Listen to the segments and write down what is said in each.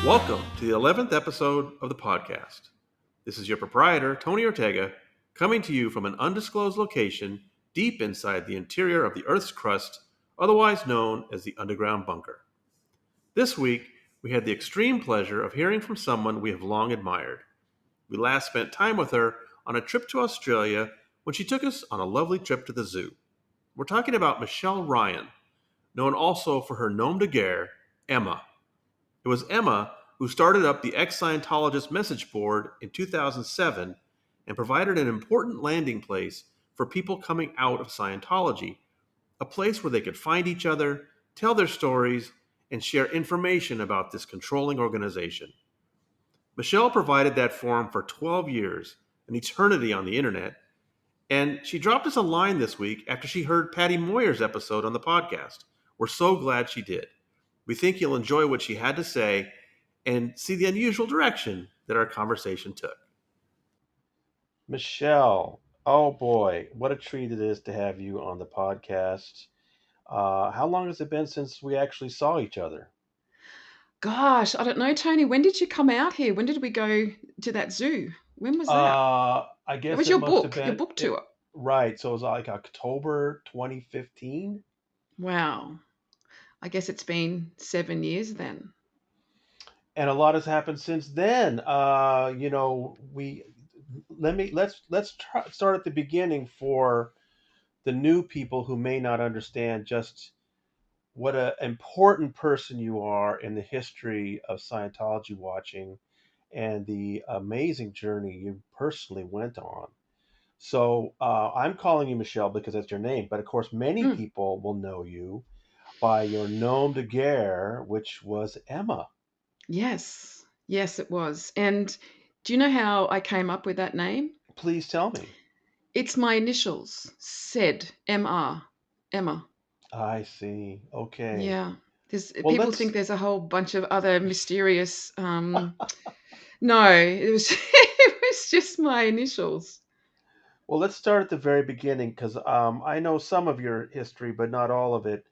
Welcome to the 11th episode of the podcast. This is your proprietor, Tony Ortega, coming to you from an undisclosed location deep inside the interior of the Earth's crust, otherwise known as the underground bunker. This week, we had the extreme pleasure of hearing from someone we have long admired. We last spent time with her on a trip to Australia when she took us on a lovely trip to the zoo. We're talking about Michelle Ryan, known also for her nom de guerre, Emma. It was Emma who started up the ex-Scientologist message board in 2007 and provided an important landing place for people coming out of Scientology, a place where they could find each other, tell their stories, and share information about this controlling organization. Michelle provided that forum for 12 years, an eternity on the internet, and she dropped us a line this week after she heard Patty Moyer's episode on the podcast. We're so glad she did. We think you'll enjoy what she had to say and see the unusual direction that our conversation took. Michelle, oh boy, what a treat it is to have you on the podcast. How long has it been since we actually saw each other? Gosh, I don't know, Tony. When did you come out here? When did we go to that zoo? When was that? I It guess was it your must have book, your been book it, tour. right. So it was like October 2015. Wow. I guess it's been 7 years then. And a lot has happened since then. We let's start at the beginning for the new people who may not understand just what an important person you are in the history of Scientology watching and the amazing journey you personally went on. So I'm calling you Michelle because that's your name, but of course, many Mm, people will know you by your nom de guerre, which was Emma. yes. Yes, it was. And do you know how I came up with that name? Please tell me. It's my initials, said MR, Emma. I see. Okay. Yeah. There's Well, people think let's there's a whole bunch of other mysterious no, it was it was just my initials. well let's start at the very beginning because I know some of your history, but not all of it.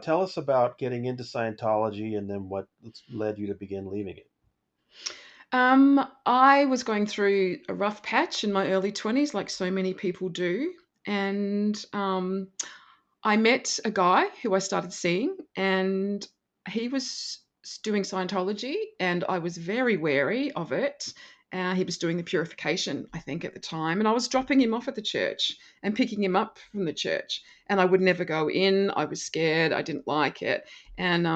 Tell us about getting into Scientology and then what led you to begin leaving it. I was going through a rough patch in my early 20s, like so many people do. And I met a guy who I started seeing, and he was doing Scientology, and I was very wary of it. He was doing the purification, I think, at the time, and I was dropping him off at the church and picking him up from the church. And I would never go in. I was scared. I didn't like it. And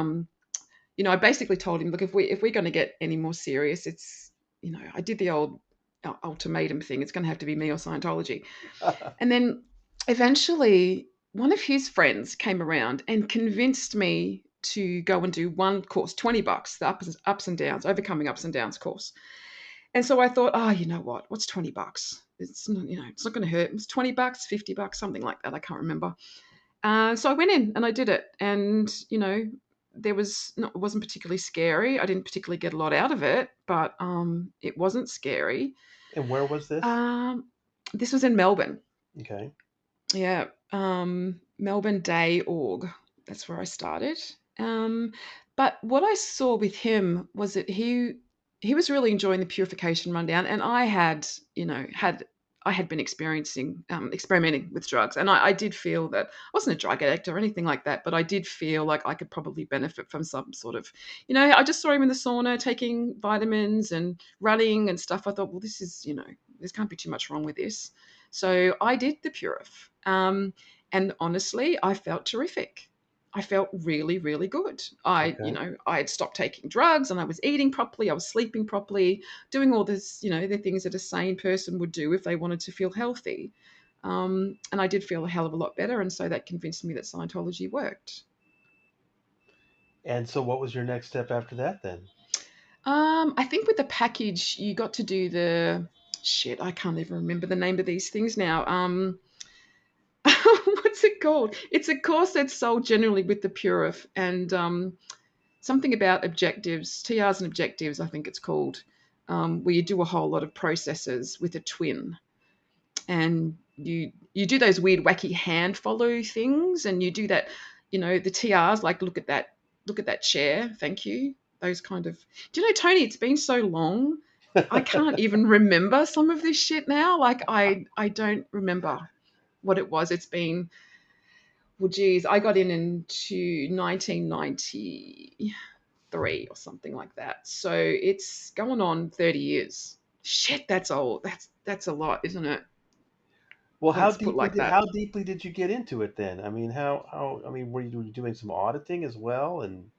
I basically told him, look, if we're going to get any more serious, I did the old ultimatum thing. It's going to have to be me or Scientology. And then eventually, one of his friends came around and convinced me to go and do one course, $20, the ups and downs, overcoming ups and downs course. And so I thought, oh, you know what? What's $20? It's not going to hurt. It was $20, $50, something like that. I can't remember. So I went in and I did it, and it wasn't particularly scary. I didn't particularly get a lot out of it, but it wasn't scary. And where was this? Um, this was in Melbourne. Okay. Yeah, Melbourne Day Org. That's where I started. Um, but what I saw with him was that he was really enjoying the purification rundown, and I had been experiencing experimenting with drugs, and I did feel that I wasn't a drug addict or anything like that, but I did feel like I could probably benefit from some sort of, I just saw him in the sauna taking vitamins and running and stuff. I thought, well, this can't be too much wrong with this. So I did the Purif. And honestly, I felt terrific. I felt really, really good. Okay. I had stopped taking drugs and I was eating properly. I was sleeping properly, doing all this, the things that a sane person would do if they wanted to feel healthy. And I did feel a hell of a lot better. And so that convinced me that Scientology worked. And so, what was your next step after that then? I think with the package, you got to do the shit. I can't even remember the name of these things now. What's it called? It's a course that's sold generally with the Purif, and something about objectives, TRs and objectives, I think it's called, where you do a whole lot of processes with a twin, and you do those weird wacky hand follow things, and you do that. The TRs like look at that chair, thank you. those kind of. Do you know, Tony? It's been so long. I can't even remember some of this shit now. Like I don't remember what it was. It's been, well, geez, I got in into 1993 or something like that. So it's going on 30 years. Shit, that's old. That's a lot, isn't it? Well, When it's put like that. how deeply did you get into it then? I mean, how I mean, were you doing some auditing as well and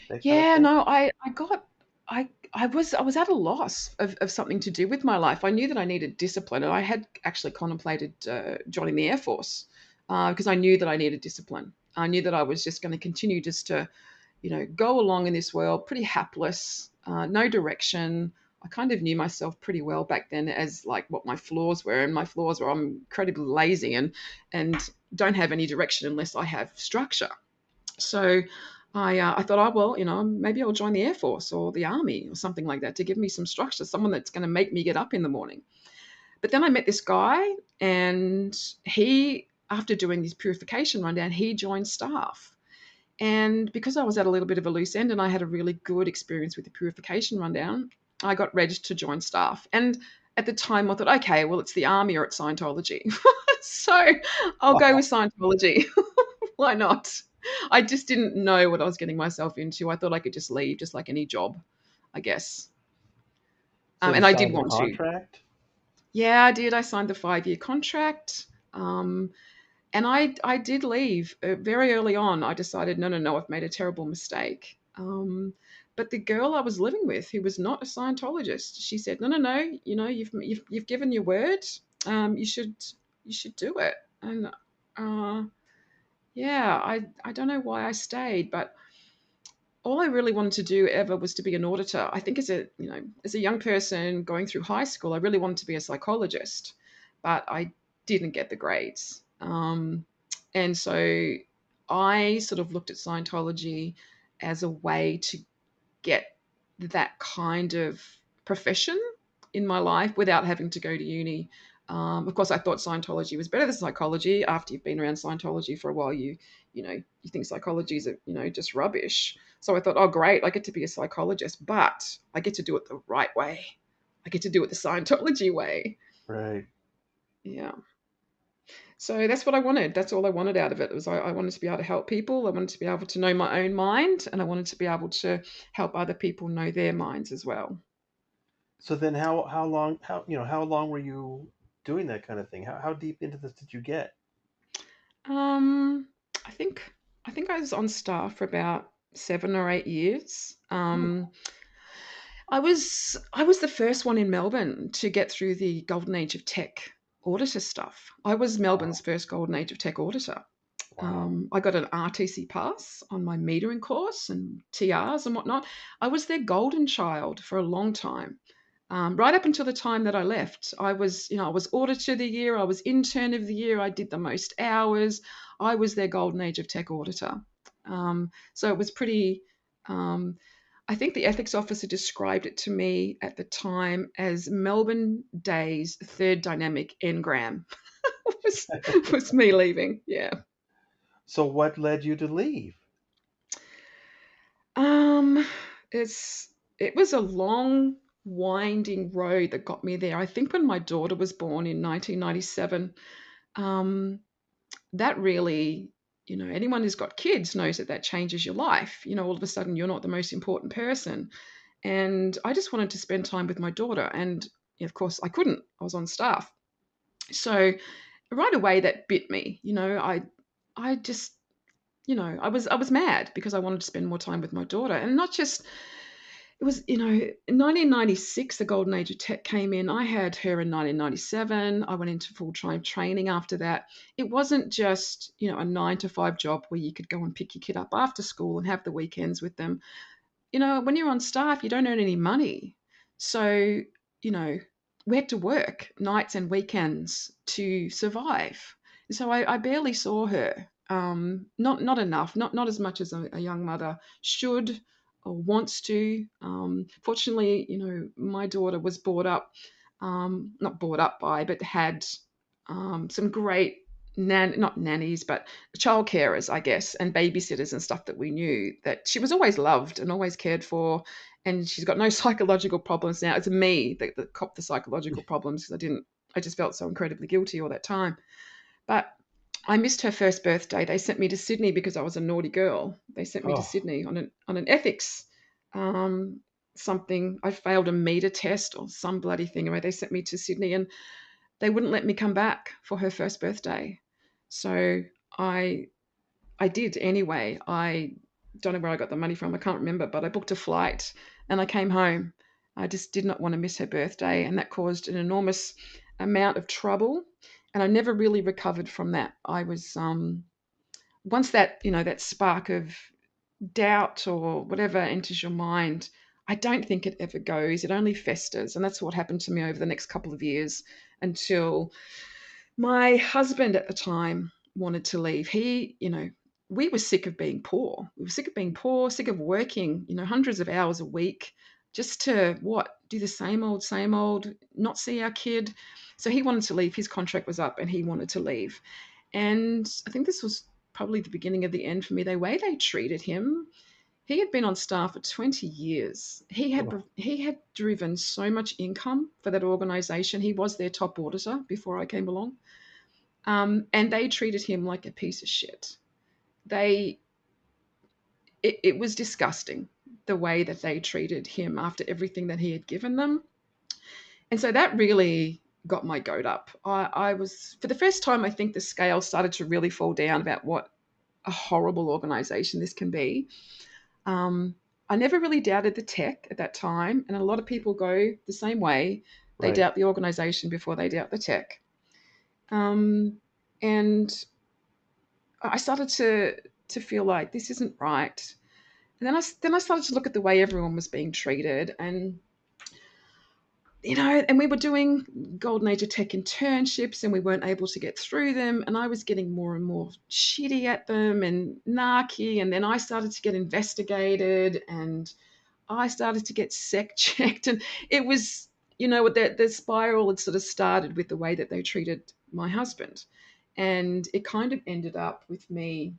that kind of Yeah, thing? no, I got I was at a loss of something to do with my life. I knew that I needed discipline, and I had actually contemplated joining the Air Force because I knew that I needed discipline. I knew that I was just going to continue just to, go along in this world pretty hapless, no direction. I kind of knew myself pretty well back then as like what my flaws were, and my flaws were I'm incredibly lazy and don't have any direction unless I have structure. So I thought, oh, well, maybe I'll join the Air Force or the Army or something like that to give me some structure, someone that's going to make me get up in the morning. But then I met this guy, and he, after doing this purification rundown, he joined staff. And because I was at a little bit of a loose end and I had a really good experience with the purification rundown, I got registered to join staff. And at the time, I thought, okay, well, it's the Army or it's Scientology. So I'll go Wow. with Scientology. Why not? I just didn't know what I was getting myself into. I thought I could just leave, just like any job, I guess. So you And I did signed the want to. contract? Yeah, I did. I signed the 5-year contract. And I did leave very early on. I decided, no, no, no, I've made a terrible mistake. But the girl I was living with, who was not a Scientologist, she said, no, no, no, you've given your word. You should do it. And uh, yeah, I don't know why I stayed, but all I really wanted to do ever was to be an auditor. I think as a young person going through high school, I really wanted to be a psychologist, but I didn't get the grades. And so I sort of looked at Scientology as a way to get that kind of profession in my life without having to go to uni. Of course, I thought Scientology was better than psychology. After you've been around Scientology for a while, you think psychology is just rubbish. So I thought, oh great, I get to be a psychologist, but I get to do it the right way. I get to do it the Scientology way. Right. Yeah. So that's what I wanted. That's all I wanted out of it. Was I wanted to be able to help people. I wanted to be able to know my own mind, and I wanted to be able to help other people know their minds as well. So then how long how long were you doing that kind of thing? How deep into this did you get? Um, I think I think I was on staff for about 7 or 8 years. Ooh, I was the first one in Melbourne to get through the golden age of tech auditor stuff. I was wow. Melbourne's first golden age of tech auditor. Wow. I got an RTC pass on my metering course and TRs and whatnot. I was their golden child for a long time. Right up until the time that I left, I was auditor of the year, I was intern of the year, I did the most hours. I was their golden age of tech auditor. So it was pretty. Um, I think the ethics officer described it to me at the time as Melbourne Day's third dynamic engram. was was me leaving. Yeah. So what led you to leave? Um, it was a long, winding road that got me there. I think when my daughter was born in 1997, um, that really, anyone who's got kids knows that that changes your life. All of a sudden you're not the most important person. And I just wanted to spend time with my daughter. And of course, I couldn't. I was on staff. So right away, that bit me. I just I was mad because I wanted to spend more time with my daughter, and not just it was in 1996 the golden age of tech came in. I had her in 1997. I went into full-time training after that. It wasn't just a 9 to 5 job where you could go and pick your kid up after school and have the weekends with them. When you're on staff, you don't earn any money. So, you know, we had to work nights and weekends to survive. So I barely saw her. Not enough, not as much as a young mother should or wants to. Fortunately, my daughter was brought up, not brought up by, but had some great not nannies, but child carers, I guess, and babysitters and stuff that we knew, that she was always loved and always cared for, and she's got no psychological problems now. It's me that copped the psychological problems because I just felt so incredibly guilty all that time. But I missed her first birthday. They sent me to Sydney because I was a naughty girl. They sent me to Oh, Sydney on an ethics um, something. I failed a meter test or some bloody thing. Anyway, they sent me to Sydney and they wouldn't let me come back for her first birthday. So I I did anyway. I don't know where I got the money from. I can't remember, but I booked a flight and I came home. I just did not want to miss her birthday, and that caused an enormous amount of trouble. And I never really recovered from that. I was once that that spark of doubt or whatever enters your mind. I don't think it ever goes. It only festers, and that's what happened to me over the next couple of years until my husband at the time wanted to leave. We were sick of being poor. We were sick of being poor, sick of working, hundreds of hours a week just to do the same old, not see our kid. So he wanted to leave. His contract was up and he wanted to leave. And I think this was probably the beginning of the end for me. The way they treated him, he had been on staff for 20 years. oh, He had driven so much income for that organization. He was their top auditor before I came along. And they treated him like a piece of shit. They, it was disgusting the way that they treated him after everything that he had given them. And so that really got my goat up. I was, for the first time, I think the scale started to really fall down about what a horrible organization this can be. Um, I never really doubted the tech at that time. And a lot of people go the same way. They right, doubt the organization before they doubt the tech. Um, and I started to feel like this isn't right. And then I started to look at the way everyone was being treated, and and we were doing golden age of tech internships, and we weren't able to get through them, and I was getting more and more shitty at them and narky, and then I started to get investigated, and I started to get sec checked, and it was the spiral had sort of started with the way that they treated my husband, and it kind of ended up with me.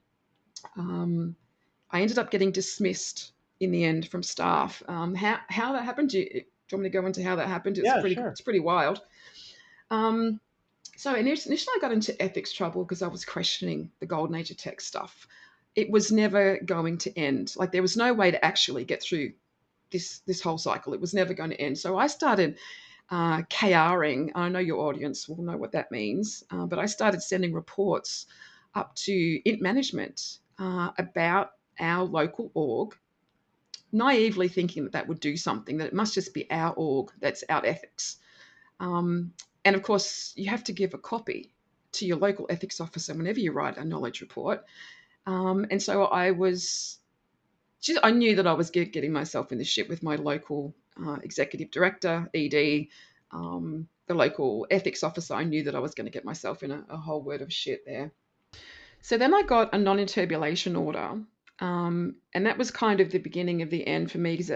Um, I ended up getting dismissed in the end from staff. How that happened? Do you want me to go into how that happened? yeah, sure, It's pretty wild. Um, so initially, I got into ethics trouble because I was questioning the golden age of tech stuff. It was never going to end. Like there was no way to actually get through this whole cycle. It was never going to end. So I started KRing. I know your audience will know what that means, but I started sending reports up to INT management about our local org, naively thinking that that would do something, that it must just be our org that's out ethics. And of course, you have to give a copy to your local ethics officer whenever you write a knowledge report. And so I knew that I was getting myself in the shit with my local executive director, ED, the local ethics officer. I knew that I was going to get myself in a whole word of shit there. So then I got a non-interpolation order, and that was kind of the beginning of the end for me because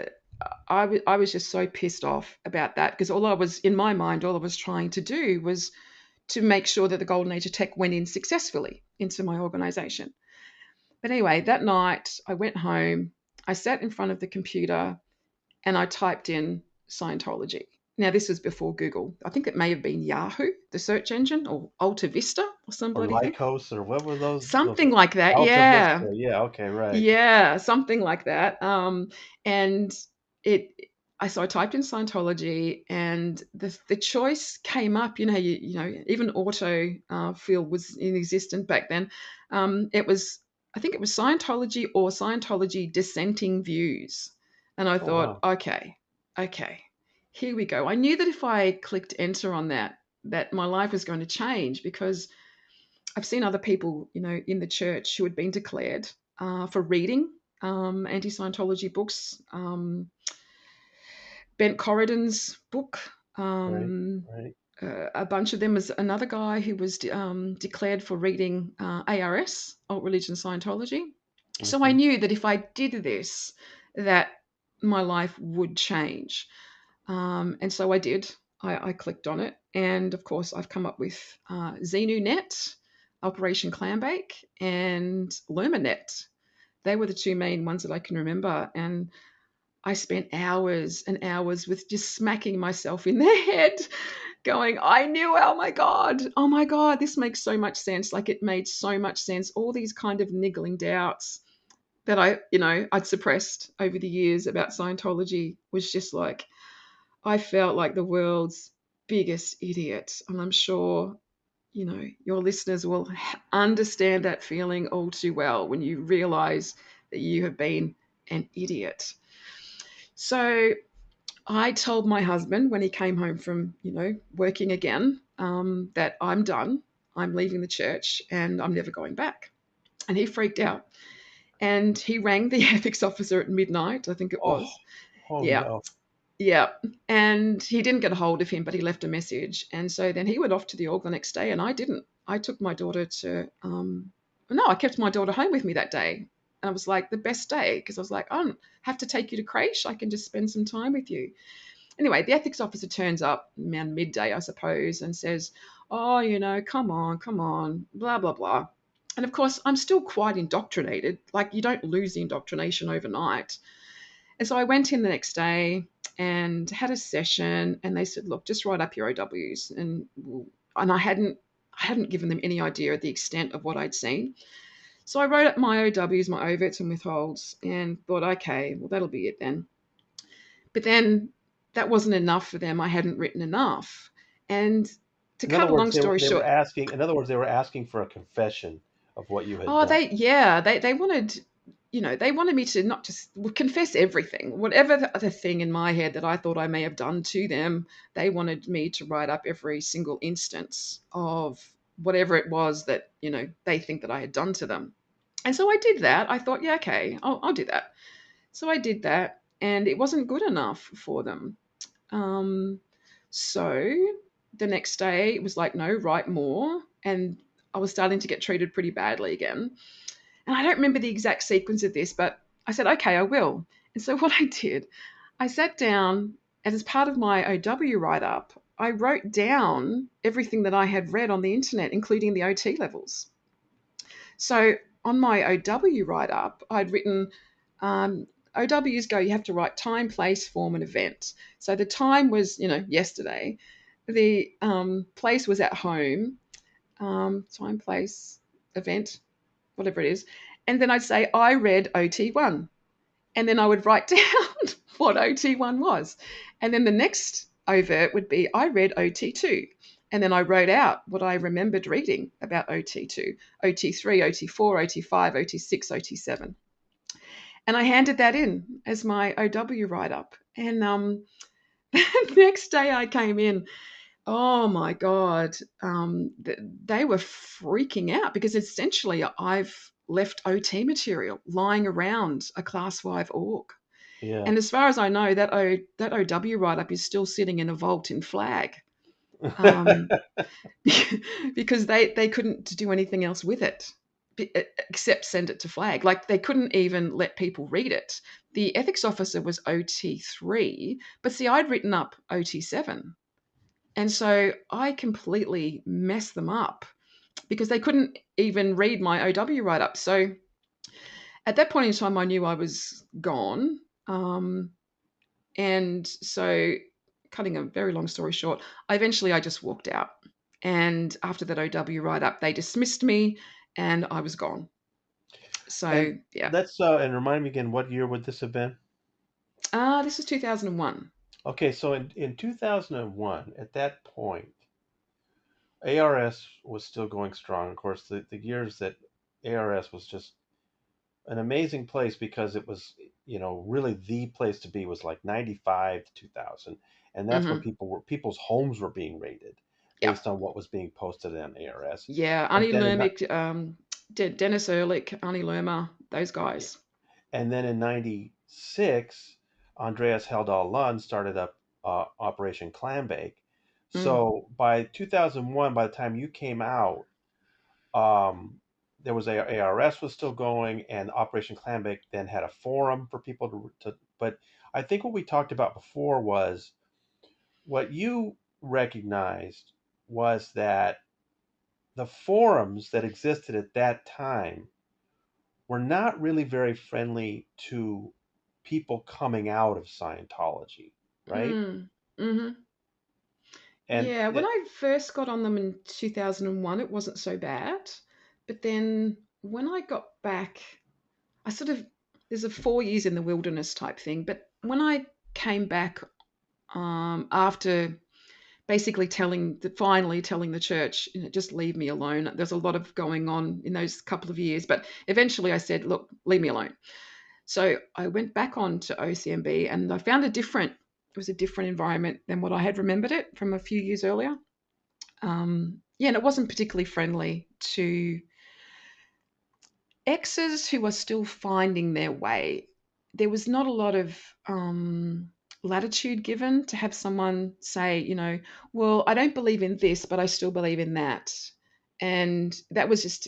I was just so pissed off about that because in my mind, all I was trying to do was to make sure that the golden age of tech went in successfully into my organization. But anyway, that night I went home, I sat in front of the computer and I typed in Scientology. Now, this was before Google. I think it may have been Yahoo, the search engine, or Alta Vista, or some or bloody thing. Lycos, or what were those Something like that. Alta Yeah. Vista? Yeah, okay, right. Yeah. Something like that. And it, so I typed in Scientology and the choice came up, even auto field was inexistent back then. I think it was Scientology or Scientology dissenting views. And I Oh thought, wow, okay, here we go. I knew that if I clicked enter on that my life was going to change because I've seen other people, in the church who had been declared for reading anti-Scientology books. Bent Corridon's book. right, Um, right. a bunch of them was another guy who was declared for reading ARS, Alt Religion Scientology. So I Hmm. knew that if I did this, that my life would change. And so I did. I clicked on it. And of course, I've come up with ZenuNet. Operation Clambake and Luminet. They were the two main ones that I can remember. And I spent hours and hours with just smacking myself in the head, going, I knew, oh my God, this makes so much sense. Like it made so much sense. All these kind of niggling doubts that I'd suppressed over the years about Scientology was just like, I felt like the world's biggest idiot. And I'm sure, your listeners will understand that feeling all too well when you realize that you have been an idiot. So I told my husband when he came home from, working again, that I'm done. I'm leaving the church and I'm never going back. And he freaked out. And he rang the ethics officer at midnight, I think it Oh, was. oh Yeah. no. Yeah. And he didn't get a hold of him, but he left a message. And so then he went off to the org the next day, and I didn't. I took my daughter no, I kept my daughter home with me that day. And it was like the best day because I was like, I don't have to take you to creche. I can just spend some time with you. Anyway, the ethics officer turns up around midday, I suppose, and says, oh, come on, blah, blah, blah. And of course, I'm still quite indoctrinated. Like, you don't lose the indoctrination overnight. And so I went in the next day and had a session, and they said, "Look, just write up your OWs." And I hadn't given them any idea of the extent of what I'd seen. So I wrote up my OWs, my overts and withholds, and thought, okay, well that'll be it then. But then that wasn't enough for them. I hadn't written enough, and to In other cut a long words, story they were short, asking. In other words, they were asking for a confession of what you had oh, done. they wanted, they wanted me to not just confess everything, whatever the thing in my head that I thought I may have done to them. They wanted me to write up every single instance of whatever it was that they think that I had done to them. And so I did that. I thought, yeah, okay, I'll do that. So I did that, and it wasn't good enough for them. Um, so the next day it was like, no, write more, and I was starting to get treated pretty badly again. And I don't remember the exact sequence of this, but I said, okay, I will. And so what I did, I sat down, and as part of my OW write up, I wrote down everything that I had read on the internet, including the OT levels. So on my OW write up, I'd written, OWs go, you have to write time, place, form, and event. So the time was, yesterday. The place was at home. Time, place, event, whatever it is. And then I'd say, I read OT1. And then I would write down what OT1 was. And then the next overt would be, I read OT2. And then I wrote out what I remembered reading about OT2, OT3, OT4, OT5, OT6, OT7. And I handed that in as my OW write up. And the next day I came in, oh my God, they were freaking out because essentially I've left OT material lying around a class 5 org. Yeah. And as far as I know, that OW write up is still sitting in a vault in Flag, um, because they couldn't do anything else with it except send it to Flag. Like they couldn't even let people read it. The ethics officer was OT3, but see, I'd written up OT7. And so I completely messed them up because they couldn't even read my OW write up. So at that point in time, I knew I was gone. And so, cutting a very long story short, I just walked out. And after that OW write up, they dismissed me and I was gone. And So, yeah. let's and remind me again, what year would this have been? This is 2001. Okay, so in 2001, at that point, ARS was still going strong. Of course, the years that ARS was just an amazing place because it was, really the place to be was like 95 to 2000. And that's when Hmm. people's homes were being raided Yeah. based on what was being posted on ARS. Yeah. And Arnie then in Lermick, Dennis Ehrlich, Arnie Lerma, those Yeah. guys. And then in 96, Andreas Haldal Lund started up Operation Clambake. Mm. So by 2001, by the time you came out, um, there was ARS was still going, and Operation Clambake then had a forum for people to. But I think what we talked about before was what you recognized was that the forums that existed at that time were not really very friendly to people coming out of Scientology, right? Mm. Mm-hmm. And Yeah, when I first got on them in 2001, it wasn't so bad. But then when I got back, I sort of, there's a 4 years in the wilderness type thing. But when I came back after basically finally telling the church, just leave me alone. There's a lot of going on in those couple of years. But eventually I said, look, leave me alone. So I went back on to OCMB and I found it was a different environment than what I had remembered it from a few years earlier. Yeah, and it wasn't particularly friendly to exes who are still finding their way. There was not a lot of latitude given to have someone say, well, I don't believe in this, but I still believe in that. And that was just,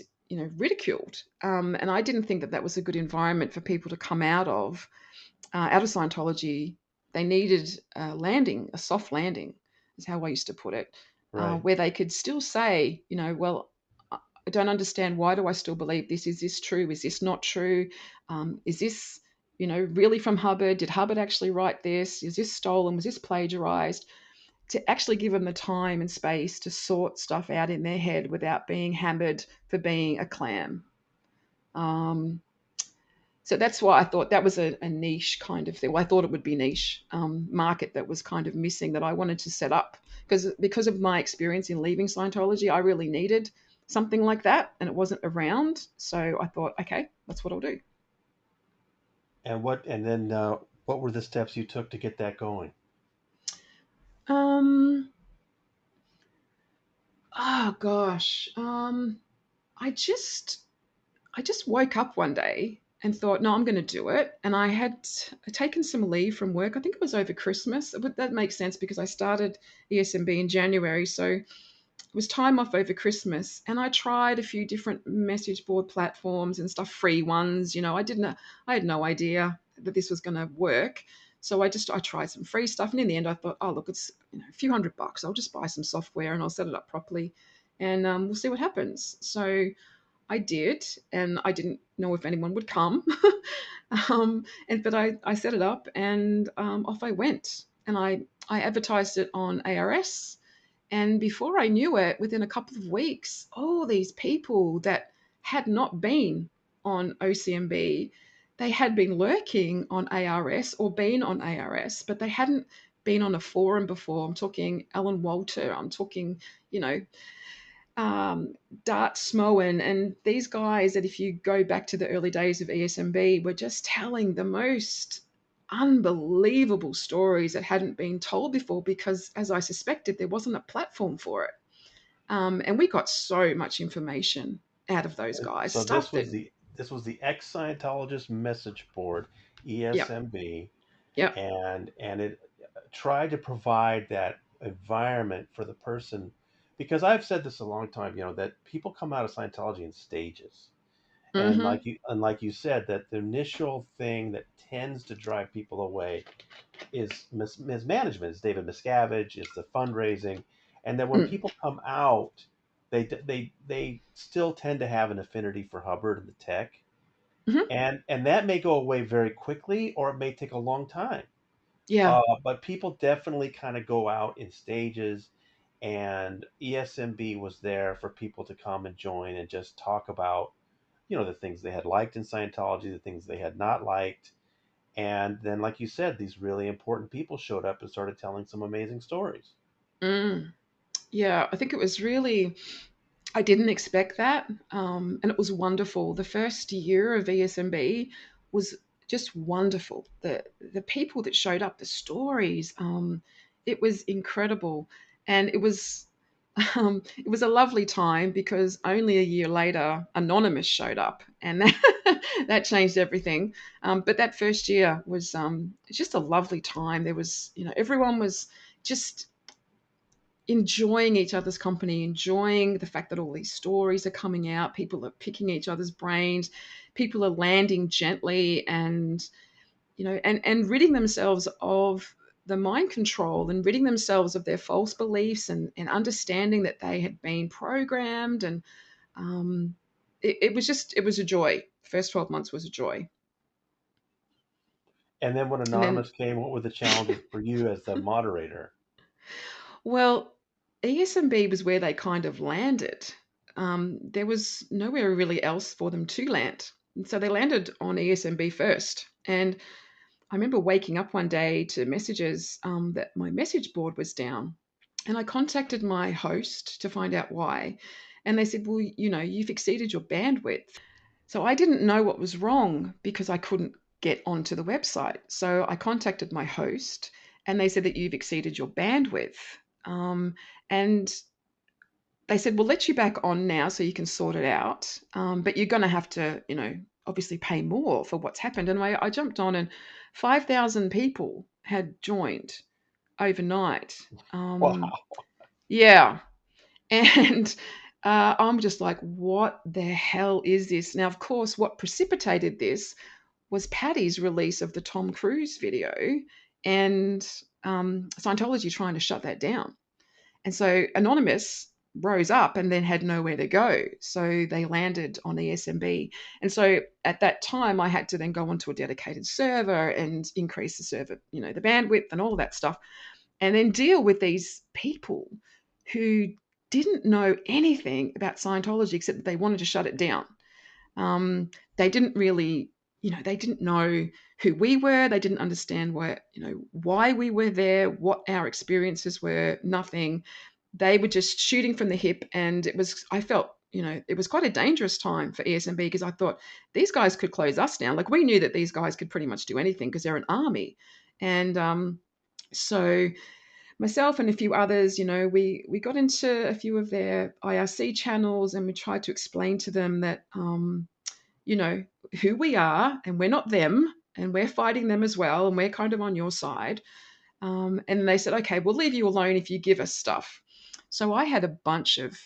ridiculed. And I didn't think that that was a good environment for people to come out of Scientology. They needed a soft landing, is how I used to put it, right, where they could still say, well, I don't understand. Why do I still believe this? Is this true? Is this not true? Is this, really from Hubbard? Did Hubbard actually write this? Is this stolen? Was this plagiarized? To actually give them the time and space to sort stuff out in their head without being hammered for being a clam. Um, so that's why I thought that was a niche kind of thing. Well, I thought it would be niche market that was kind of missing that I wanted to set up because of my experience in leaving Scientology, I really needed something like that, and it wasn't around. So I thought, okay, that's what I'll do. what were the steps you took to get that going? Um, oh gosh, I just I just woke up one day and thought, no, I'm going to do it. And I had taken some leave from work. I think it was over Christmas. But that makes sense because I started ESMB in January. So it was time off over Christmas. And I tried a few different message board platforms and stuff, free ones. I had no idea that this was going to work. So I tried some free stuff. And in the end, I thought, oh, look, it's a few $100. I'll just buy some software and I'll set it up properly. And we'll see what happens. So I did, and I didn't know if anyone would come. But I set it up, and off I went. And I advertised it on ARS, and before I knew it, within a couple of weeks, all these people that had not been on OCMB, they had been lurking on ARS or been on ARS, but they hadn't been on a forum before. I'm talking Alan Walter. I'm talking, you know, um, Dart Smoen, and these guys that, if you go back to the early days of ESMB, were just telling the most unbelievable stories that hadn't been told before because, as I suspected, there wasn't a platform for it. And we got so much information out of those guys, So stuff that, this was the ex-Scientologist message board, yep, ESMB, yep, and it tried to provide that environment for the person, because I've said this a long time, that people come out of Scientology in stages. And mm-hmm, like you said, that the initial thing that tends to drive people away is mismanagement. It's David Miscavige, it's the fundraising, and then when mm, people come out, they still tend to have an affinity for Hubbard and the tech, mm-hmm, and that may go away very quickly, or it may take a long time. yeah, But people definitely kind of go out in stages, and ESMB was there for people to come and join and just talk about, the things they had liked in Scientology, the things they had not liked. And then, like you said, these really important people showed up and started telling some amazing stories. mm, yeah. I think it was really, I didn't expect that. And it was wonderful. The first year of ESMB was just wonderful. The people that showed up, the stories, it was incredible. And it was a lovely time because only a year later, Anonymous showed up, and that changed everything. But that first year was just a lovely time. There was, everyone was just enjoying each other's company, enjoying the fact that all these stories are coming out. People are picking each other's brains. People are landing gently and, and ridding themselves of the mind control and ridding themselves of their false beliefs and understanding that they had been programmed. And um, it was a joy. The first 12 months was a joy. And then when And then, Anonymous came, what were the challenges for you as the moderator? well, ESMB was where they kind of landed. There was nowhere really else for them to land. And so they landed on ESMB first. And I remember waking up one day to messages that my message board was down. And I contacted my host to find out why. And they said, well, you've exceeded your bandwidth. So I didn't know what was wrong because I couldn't get onto the website. So I contacted my host and they said that you've exceeded your bandwidth. And they said, we'll let you back on now so you can sort it out. But you're going to have to, obviously pay more for what's happened. And I jumped on and 5,000 people had joined overnight. Wow. Yeah. And I'm just like, what the hell is this? Now, of course, what precipitated this was Patty's release of the Tom Cruise video and Scientology trying to shut that down. And so Anonymous rose up and then had nowhere to go. So they landed on ESMB. And so at that time, I had to then go onto a dedicated server and increase the server, the bandwidth and all of that stuff, and then deal with these people who didn't know anything about Scientology except that they wanted to shut it down. They didn't really, they didn't know who we were. They didn't understand why we were there, what our experiences were, nothing. They were just shooting from the hip. And I felt, it was quite a dangerous time for ESMB because I thought these guys could close us down. Like we knew that these guys could pretty much do anything because they're an army. And so myself and a few others, we got into a few of their IRC channels and we tried to explain to them that, you know, who we are and we're not them and we're fighting them as well and we're kind of on your side. And they said, okay, we'll leave you alone if you give us stuff. So I had a bunch of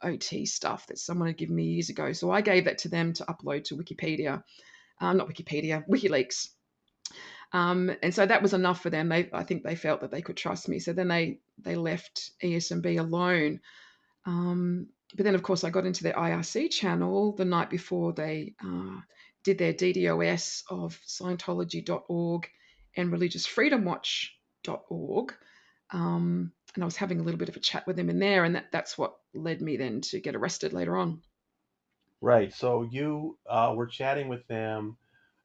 OT stuff that someone had given me years ago. So I gave that to them to upload to Wikipedia, not Wikipedia, WikiLeaks. And so that was enough for them. I think they felt that they could trust me. So then they left ESMB alone. But then, of course, I got into their IRC channel the night before they did their DDoS of Scientology.org and religiousfreedomwatch.org. And I was having a little bit of a chat with them in there, and that's what led me then to get arrested later on. Right. So you were chatting with them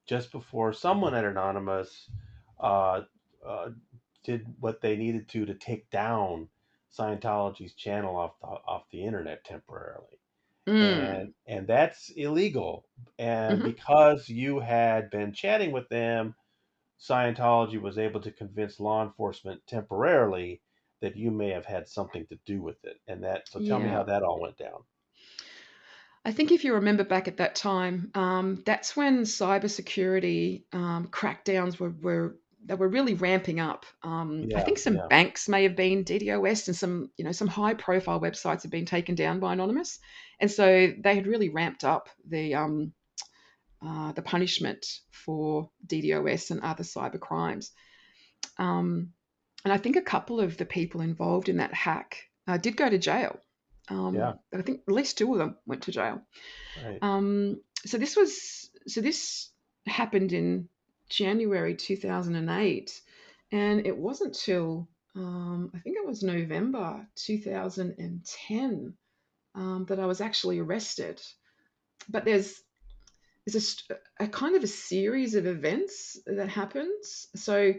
just before someone at Anonymous uh, uh, did what they needed to take down Scientology's channel off the internet temporarily, Mm. and that's illegal. And Hmm. because you had been chatting with them, Scientology was able to convince law enforcement temporarily that you may have had something to do with it. And that, so tell me how Yeah. that all went down. I think if you remember back at that time, that's when cybersecurity crackdowns were really ramping up. I Yeah, think some yeah, banks may have been DDoS, and some high profile websites had been taken down by Anonymous, and so they had really ramped up the punishment for DDoS and other cyber crimes. Um, and I think a couple of the people involved in that hack did go to jail. yeah, I think at least two of them went to jail. right, So this happened in January 2008, and it wasn't till I think it was November 2010 that I was actually arrested. But there's a kind of a series of events that happens. So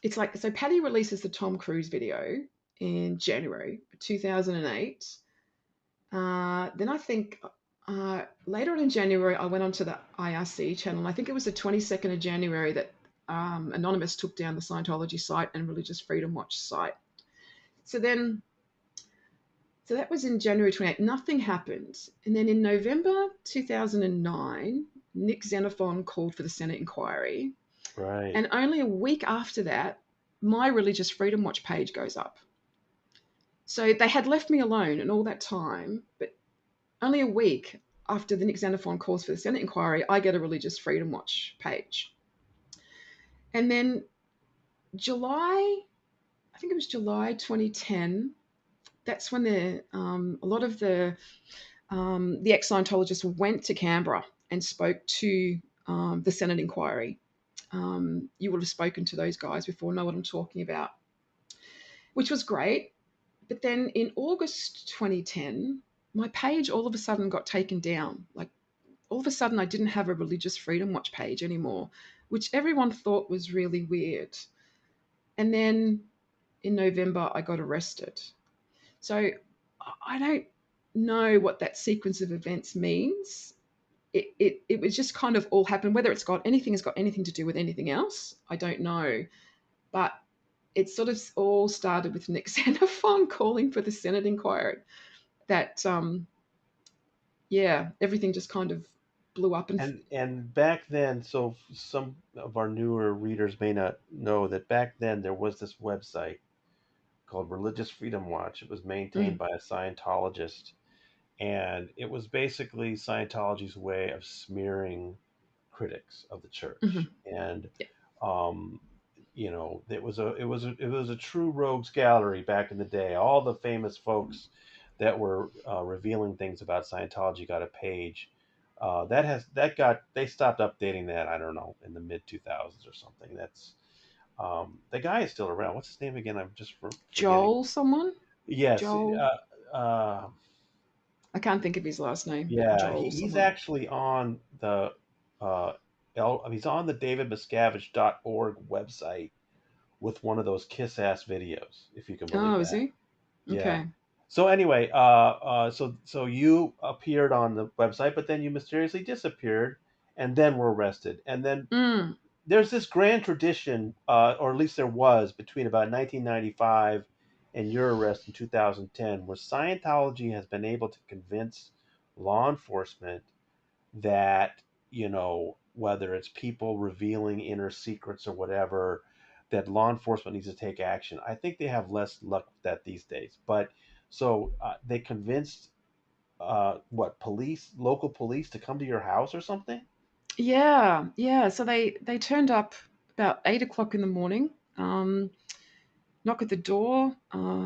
it's like, so Patty releases the Tom Cruise video in January 2008. Then I think later on in January, I went onto the IRC channel. And I think it was the 22nd of January that Anonymous took down the Scientology site and Religious Freedom Watch site. So then, so that was in January 28th. Nothing happened. And then in November 2009, Nick Xenophon called for the Senate inquiry. right. And only a week after that, my Religious Freedom Watch page goes up. So they had left me alone and all that time, but only a week after the Nick Xenophon calls for the Senate inquiry, I get a Religious Freedom Watch page. And then July, I think it was July 2010. That's when a lot of the ex-Scientologists went to Canberra and spoke to the Senate inquiry. You would have spoken to those guys before, know what I'm talking about, which was great. But then in August 2010, my page all of a sudden got taken down. Like all of a sudden, I didn't have a Religious Freedom Watch page anymore, which everyone thought was really weird. And then in November, I got arrested. So I don't know what that sequence of events means. It was just kind of all happened. Whether has got anything to do with anything else, I don't know. But it sort of all started with Nick Xenophon calling for the Senate inquiry. That yeah, everything just kind of blew up and And back then, so some of our newer readers may not know that back then there was this website called Religious Freedom Watch. It was maintained mm, by a Scientologist, and it was basically Scientology's way of smearing critics of the church. mm-hmm. And Yeah. um, it was a true rogues gallery back in the day. All the famous folks that were revealing things about Scientology got a page. They stopped updating that, I don't know, in the mid 2000s or something. That's the guy is still around. What's his name again? I'm just forgetting. Joel, someone. Yes, Joel. I can't think of his last name, but yeah, Joel, he's someone. actually on the uh, he's on the davidmiscavige.org website with one of those kiss ass videos, if you can believe Oh, is that. he? Yeah. Okay. So anyway, so you appeared on the website, but then you mysteriously disappeared, and then were arrested. And then Mm. there's this grand tradition, or at least there was, between about 1995 and your arrest in 2010, where Scientology has been able to convince law enforcement that, whether it's people revealing inner secrets or whatever, that law enforcement needs to take action. I think they have less luck with that these days. But so they convinced what local police to come to your house or something? Yeah, yeah. So they turned up about 8 o'clock in the morning. Knock at the door.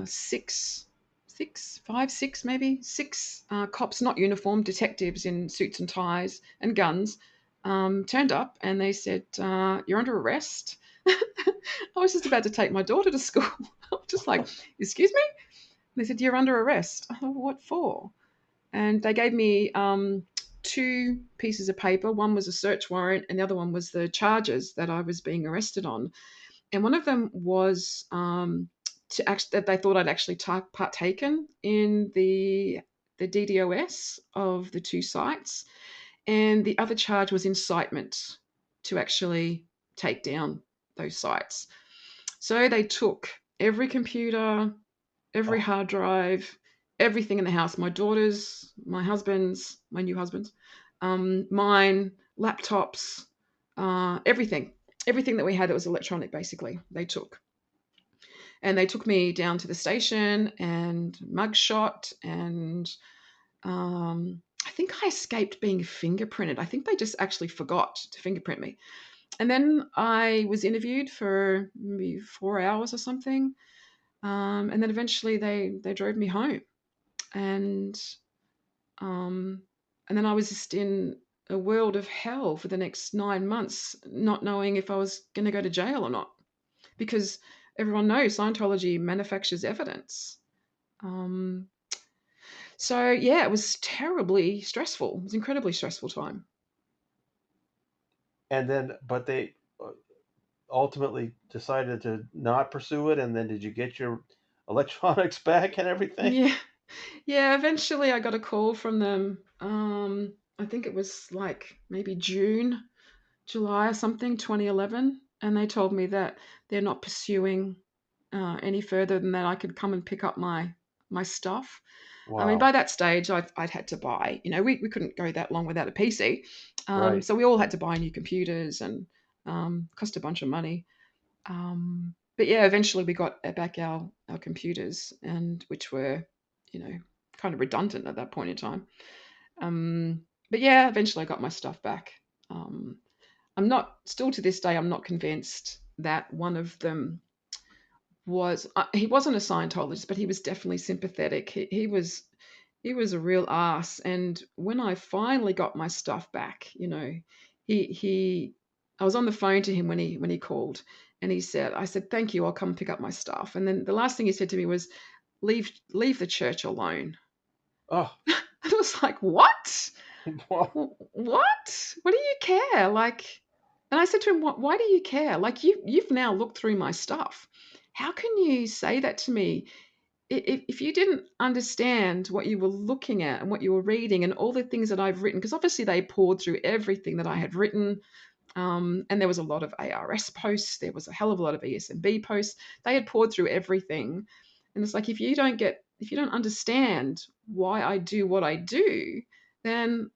Six, maybe six cops, not uniformed, detectives in suits and ties and guns, turned up and they said, "You're under arrest." I was just about to take my daughter to school. I was just like, "Excuse me?" They said, "You're under arrest." I thought, "What for?" And they gave me two pieces of paper. One was a search warrant, and the other one was the charges that I was being arrested on. And one of them was that they thought I'd actually partaken in the DDoS of the two sites, and the other charge was incitement to actually take down those sites. So they took every computer, every Oh, hard drive, everything in the house. My daughter's, my husband's, my new husband's, mine, laptops, everything, everything that we had that was electronic. Basically, they took, and they took me down to the station and mugshot, and I think I escaped being fingerprinted. I think they just actually forgot to fingerprint me. And then I was interviewed for maybe 4 hours or something. And then eventually they drove me home, and um, and then I was just in a world of hell for the next 9 months, not knowing if I was going to go to jail or not, because everyone knows Scientology manufactures evidence. Um, so yeah, it was terribly stressful. It was an incredibly stressful time. and then but they ultimately decided to not pursue it. And then did you get your electronics back and everything? Yeah, yeah. Eventually, I got a call from them. I think it was like maybe July or something, 2011, and they told me that they're not pursuing any further than that. I could come and pick up my stuff. I mean, Wow. by that stage, I'd had to buy. We couldn't go that long without a PC, Right. so we all had to buy new computers, and cost a bunch of money. But yeah, eventually we got back our computers, and which were, you know, kind of redundant at that point in time. But yeah, eventually I got my stuff back. Um, I'm not still to this day. I'm not convinced that one of them was he wasn't a Scientologist, but he was definitely sympathetic. He was a real ass. And when I finally got my stuff back, he I was on the phone to him when he called, and I said, "Thank you, I'll come pick up my stuff." And then the last thing he said to me was, "Leave the church alone." Oh, I was like, "What? wow. What? What do you care?" Like, and I said to him, Why do you care? Like, you've now looked through my stuff. How can you say that to me? If you didn't understand what you were looking at and what you were reading and all the things that I've written, because obviously they poured through everything that I had written, and there was a lot of ARS posts, there was a hell of a lot of ESMB posts. They had poured through everything, and it's like, if you don't understand why I do what I do, then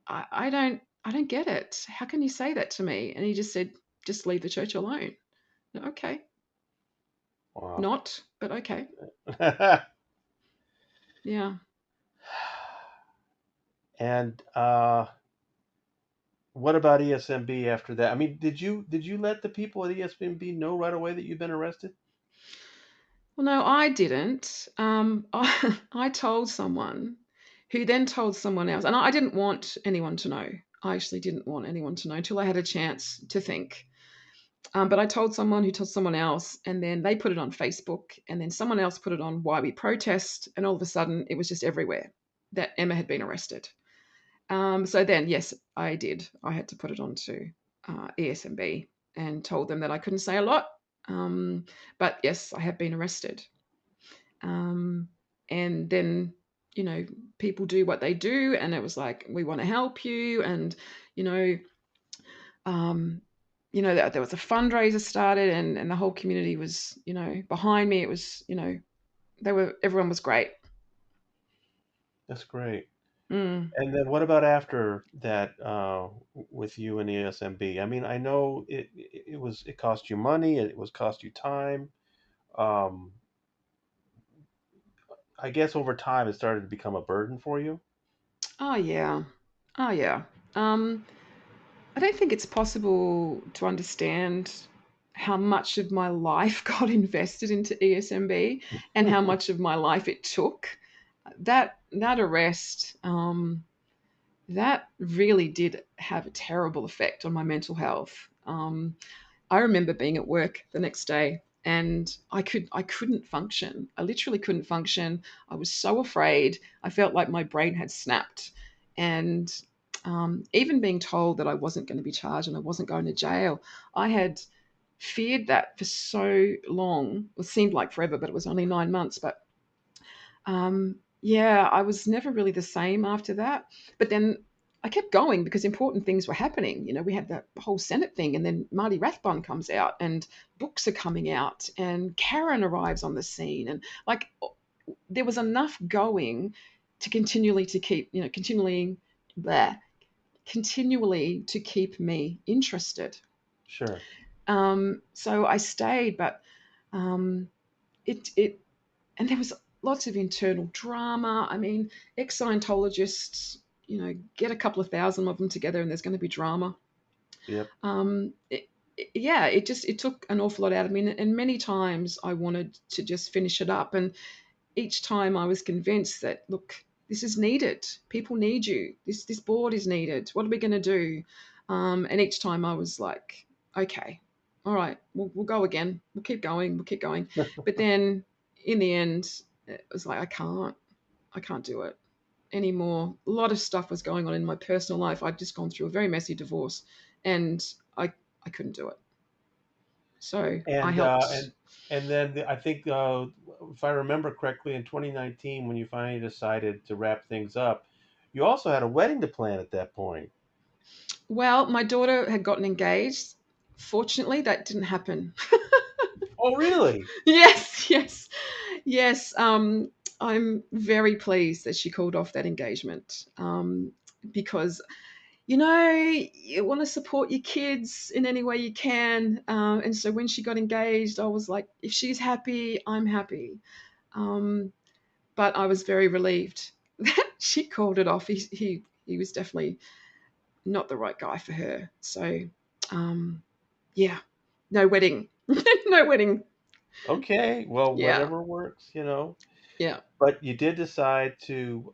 I don't get it. How can you say that to me? And he just said, just leave the church alone. Okay, Wow. not, but okay, yeah. And what about ESMB after that? I mean, did you let the people at ESMB know right away that you've been arrested? Well, no, I didn't. I told someone who then told someone else, and I didn't want anyone to know. I actually didn't want anyone to know until I had a chance to think. But I told someone who told someone else, and then they put it on Facebook, and then someone else put it on Why We Protest, and all of a sudden it was just everywhere that Emma had been arrested. So then, yes, I did. I had to put it onto ESMB and told them that I couldn't say a lot. But yes, I have been arrested. Um, and then, you know, people do what they do, and it was like, we want to help you, and you know, um, there was a fundraiser started, and the whole community was, behind me. It was, everyone was great. That's great. Mm. And then what about after that with you and ESMB? I mean, I know it cost you money, it was cost you time. Um, I guess over time it started to become a burden for you. Oh yeah, oh yeah. Um, I don't think it's possible to understand how much of my life got invested into ESMB and how much of my life it took. That arrest, that really did have a terrible effect on my mental health. I remember being at work the next day, and I couldn't function. I literally couldn't function. I was so afraid. I felt like my brain had snapped, and even being told that I wasn't going to be charged and I wasn't going to jail, I had feared that for so long. It seemed like forever, but it was only 9 months. But yeah, I was never really the same after that. But then I kept going because important things were happening. We had that whole Senate thing, and then Marty Rathbun comes out, and books are coming out, and Karen arrives on the scene, and like there was enough going to bleh, continually to keep me interested. Sure. So I stayed, but um, it and there was lots of internal drama. I mean, ex-Scientologists, get a couple of thousand of them together, and there's going to be drama. Yep. Yeah, it took an awful lot out of me, and many times I wanted to just finish it up, and each time I was convinced that, look, this is needed. People need you. This board is needed. What are we going to do? And each time I was like, okay, all right, we'll go again. We'll keep going. We'll keep going. But then in the end, it was like, I can't do it anymore. A lot of stuff was going on in my personal life. I'd just gone through a very messy divorce, and I couldn't do it. So I And helped. and then I think if I remember correctly, in 2019, when you finally decided to wrap things up, you also had a wedding to plan at that point. Well, my daughter had gotten engaged. Fortunately, that didn't happen. Oh, really? Yes, yes, yes. I'm very pleased that she called off that engagement, because you want to support your kids in any way you can. And so when she got engaged, I was like, if she's happy, I'm happy. Um, but I was very relieved that she called it off. He was definitely not the right guy for her. So, um, yeah. No wedding. No wedding. Okay, well, Yeah. whatever works. Yeah. But you did decide to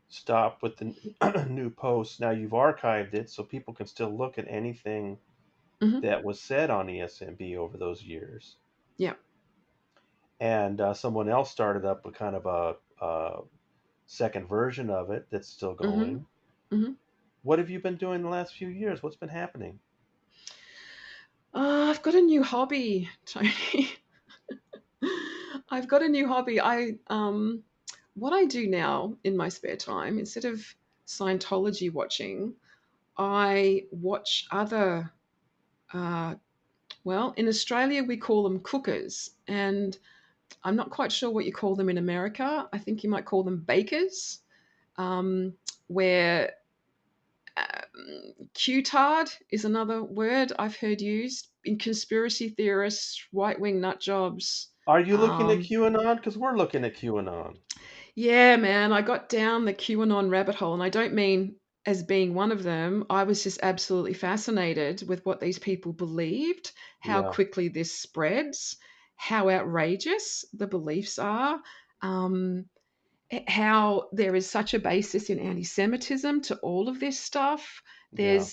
stop with the new posts. Now you've archived it, so people can still look at anything Hmm. that was said on ESMB over those years. Yeah. And someone else started up a kind of a second version of it that's still Hmm. going. Hmm. What have you been doing the last few years? What's been happening? I've got a new hobby, Tony. I've got a new hobby. What I do now in my spare time, instead of Scientology watching, I watch other. Uh, well, in Australia we call them cookers, and I'm not quite sure what you call them in America. I think you might call them bakers, um, where Q-tard is another word I've heard used in conspiracy theorists, right-wing nut jobs. Are you looking at Um, QAnon? Because we're looking at QAnon. yeah, man, I got down the QAnon rabbit hole, and I don't mean as being one of them. I was just absolutely fascinated with what these people believed, how Yeah, quickly this spreads, how outrageous the beliefs are. Um, how there is such a basis in anti-Semitism to all of this stuff. yeah.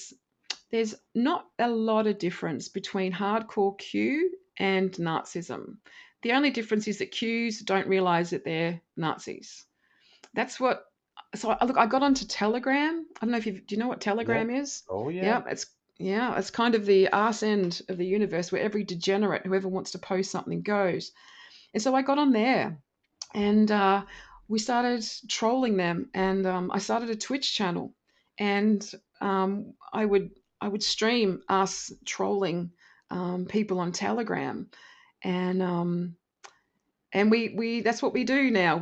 There's not a lot of difference between hardcore Q and Nazism. The only difference is that Qs don't realize that they're Nazis. That's what. So look, I got onto Telegram. I don't know if you do you know what Yeah. Telegram is? Oh, yeah. Yeah, it's kind of the arse end of the universe where every degenerate, whoever wants to post something, goes. And so I got on there, and we started trolling them, and I started a Twitch channel, and I would stream us trolling people on Telegram, and we that's what we do now.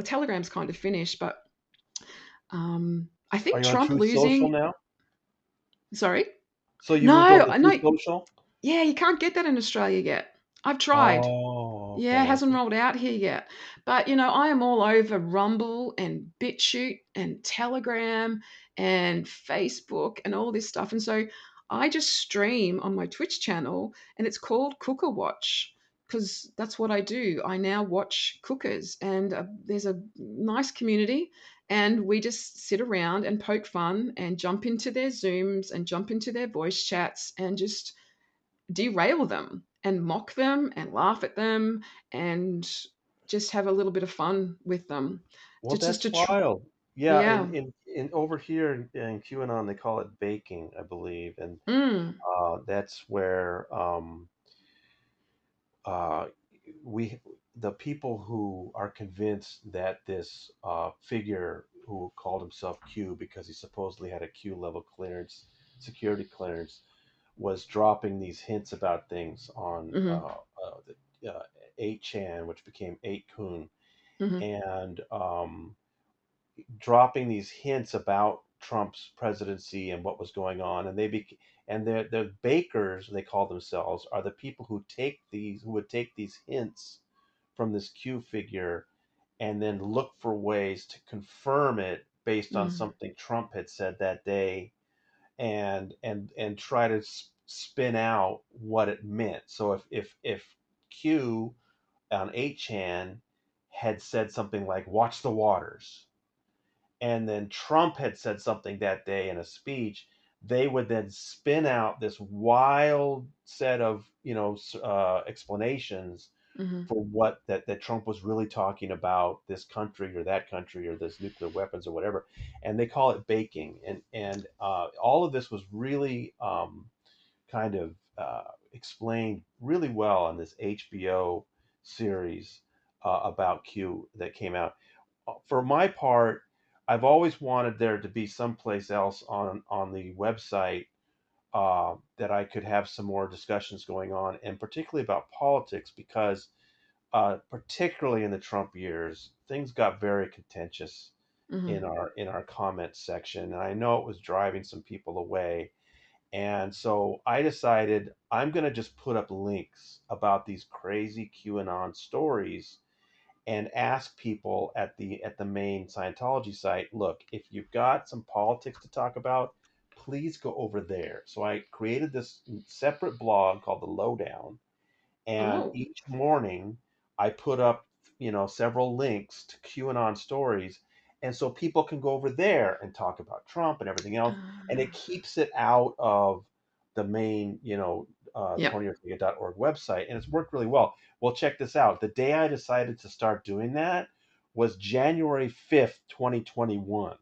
Telegram's kind of finished, but I Are think you on Trump Truth Social losing. now? Sorry, So you no, moved over to I Truth know. Social? Yeah, you can't get that in Australia yet. I've tried. Oh, Yeah, it okay. hasn't rolled out here yet. But, I am all over Rumble and BitChute and Telegram and Facebook and all this stuff. And so I just stream on my Twitch channel, and it's called Cooker Watch because that's what I do. I now watch cookers, and there's a nice community, and we just sit around and poke fun and jump into their Zooms and jump into their voice chats and just derail them and mock them and laugh at them and just have a little bit of fun with them. Well, Just that's to wild. Yeah, yeah. in over here in QAnon they call it baking, I believe, and Mm, that's where uh, we the people who are convinced that this figure who called himself Q because he supposedly had a Q level clearance, security clearance, was dropping these hints about things on mhm, the 8chan, which became 8kun, mhm, and dropping these hints about Trump's presidency and what was going on, and and the bakers, they call themselves, are the people who would take these hints from this Q figure and then look for ways to confirm it based on mm, something Trump had said that day, and try to spin out what it meant. So if Q on 8chan had said something like "Watch the waters," and then Trump had said something that day in a speech, they would then spin out this wild set of explanations mhm, for what that Trump was really talking about this country or this nuclear weapons or whatever, and they call it baking, and all of this was really kind of explained really well on this HBO series about Q that came out. For my part, I've always wanted there to be someplace else on the website that I could have some more discussions going on, and particularly about politics, because particularly in the Trump years, things got very contentious mhm, in our comment section, and I know it was driving some people away. And so I decided I'm going to just put up links about these crazy QAnon stories and ask people at the main Scientology site, look, if you've got some politics to talk about, please go over there. So I created this separate blog called The Lowdown, and Oh. each morning I put up, several links to QAnon stories, and so people can go over there and talk about Trump and everything else, and it Uh, keeps it out of the main, yep. TonyOrtega.org website, and it's worked really well. Well, check this out. The day I decided to start doing that was January 5th, 2021.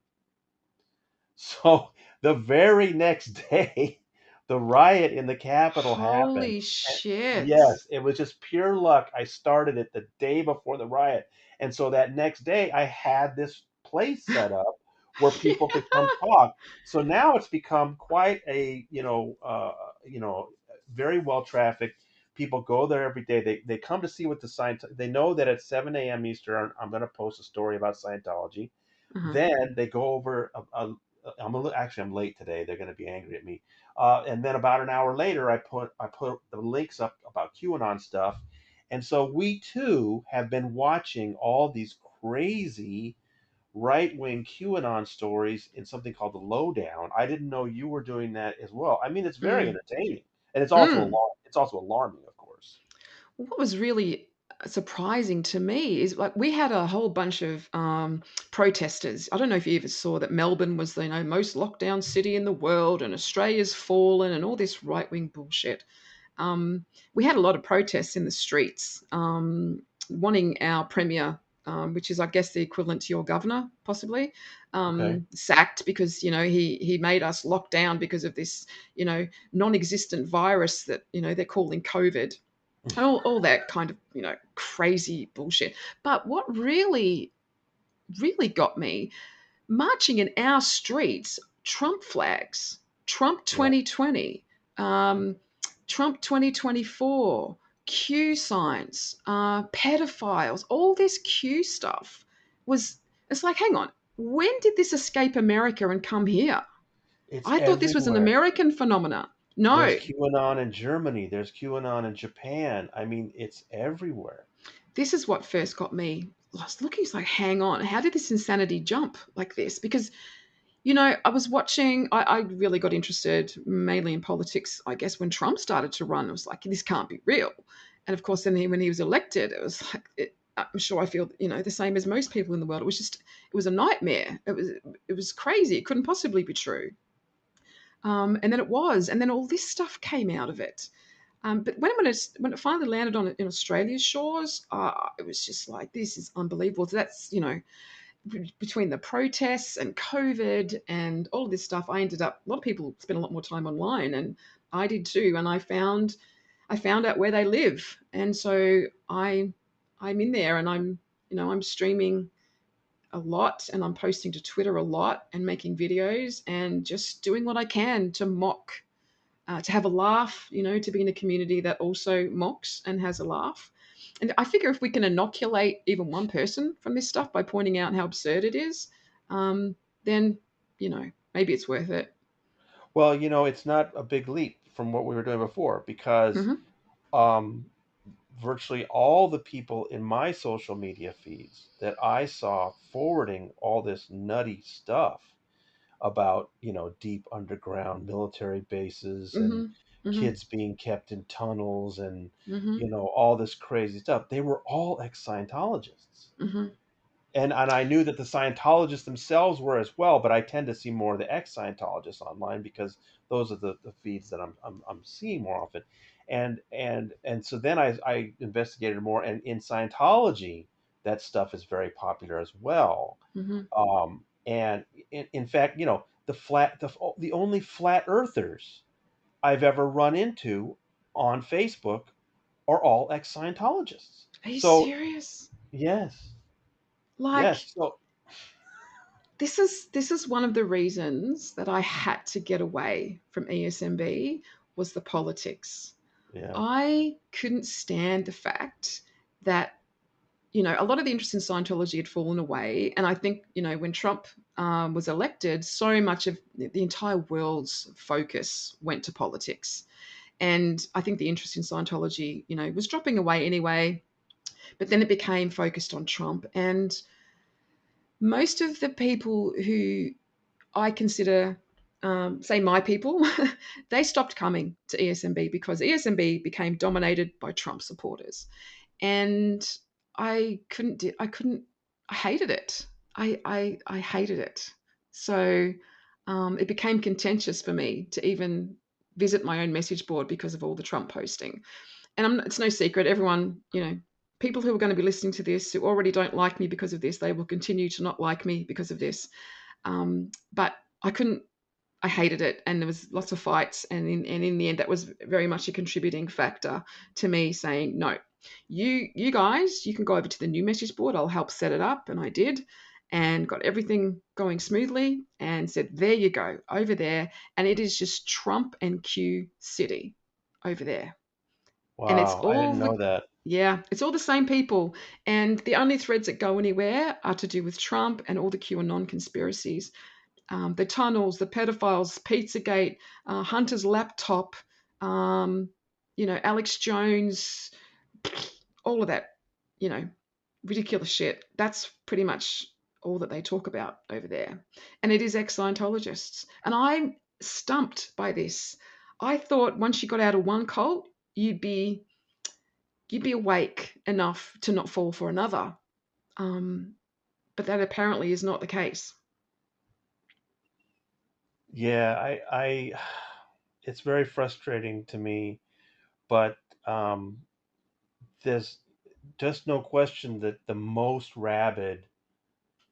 So the very next day, the riot in the Capitol happened. Holy And shit. yes, it was just pure luck. I started it the day before the riot. And so that next day, I had this place set up where people Yeah. could come talk. So now it's become quite a, very well trafficked. People go there every day. They come to see what the science. They know that at 7 a.m. Eastern, I'm going to post a story about Scientology. Uh-huh. Then they go over. Actually, I'm late today. They're going to be angry at me. And then about an hour later, I put the links up about QAnon stuff, and so we too have been watching all these crazy right wing QAnon stories in something called the Lowdown. I didn't know you were doing that as well. I mean, it's very Mm. entertaining, and Mm. it's also alarming, of course. What was really surprising to me is like we had a whole bunch of protesters. I don't know if you ever saw that Melbourne was the most locked down city in the world and Australia's fallen and all this right wing bullshit. Um, we had a lot of protests in the streets wanting our premier, which is, I guess, the equivalent to your governor, possibly, Okay. sacked because he made us lock down because of this non-existent virus that they're calling COVID and all that kind of crazy bullshit. But what really got me, marching in our streets, Trump flags, Trump Yeah, 2020, um, Trump 2024, Q signs, pedophiles, all this Q stuff was, it's like, hang on, when did this escape America and come here? it's I thought this was an everywhere. American phenomenon. There's No, QAnon in Germany. There's QAnon in Japan. I mean, it's everywhere. this is what first got me. I was looking, it's like, hang on, how did this insanity jump like this? Because I was watching, I really got interested mainly in politics, I guess, when Trump started to run. It was like, this can't be real. And of course, then when he was elected, it was like, I'm sure I feel, the same as most people in the world. It was a nightmare. It was crazy. It couldn't possibly be true. And then it was. And then all this stuff came out of it. But when it finally landed in Australia's shores, it was just like, this is unbelievable. So that's, between the protests and COVID and all of this stuff, I ended up, a lot of people spend a lot more time online, and I did too. And I found out where they live, and so I'm in there, and I'm streaming a lot, and I'm posting to Twitter a lot, and making videos, and just doing what I can to mock, to have a laugh, to be in a community that also mocks and has a laugh. And I figure if we can inoculate even one person from this stuff by pointing out how absurd it is, then, maybe it's worth it. Well, it's not a big leap from what we were doing before because Hmm. um, virtually all the people in my social media feeds that I saw forwarding all this nutty stuff about, deep underground military bases and Hmm. Hmm. kids being kept in tunnels and, Hmm. all this crazy stuff, they were all ex-Scientologists. Hmm. And I knew that the Scientologists themselves were as well, but I tend to see more of the ex-Scientologists online because those are the feeds that I'm seeing more often. And so then I investigated more, and in Scientology, that stuff is very popular as well. Hmm. And in fact, the only flat earthers I've ever run into on Facebook are all ex-Scientologists. Are you So serious? yes, Like, yes. So this is one of the reasons that I had to get away from ESMB, was the politics. yeah. I couldn't stand the fact that a lot of the interest in Scientology had fallen away. And I think, when Trump was elected, so much of the entire world's focus went to politics. And I think the interest in Scientology, was dropping away anyway. But then it became focused on Trump. And most of the people who I consider say my people, they stopped coming to ESMB because ESMB became dominated by Trump supporters, and I couldn't, I hated it. I hated it. So it became contentious for me to even visit my own message board because of all the Trump posting. And it's no secret, everyone, people who are going to be listening to this who already don't like me because of this, they will continue to not like me because of this. But I couldn't, I hated it, and there was lots of fights, and in the end, that was very much a contributing factor to me saying no. You guys, you can go over to the new message board. I'll help set it up, and I did, and got everything going smoothly, and said there you go over there, and it is just Trump and Q City over there, and it's Wow, I all didn't the know that. yeah, it's all the same people, and the only threads that go anywhere are to do with Trump and all the QAnon conspiracies, the tunnels, the pedophiles, Pizzagate, Hunter's laptop, um, Alex Jones, all of that, you know, ridiculous shit. That's pretty much all that they talk about over there. And it is ex-Scientologists. And I'm stumped by this. I thought once you got out of one cult, you'd be awake enough to not fall for another. Um, but that apparently is not the case. Yeah, it's very frustrating to me, but um, there's just no question that the most rabid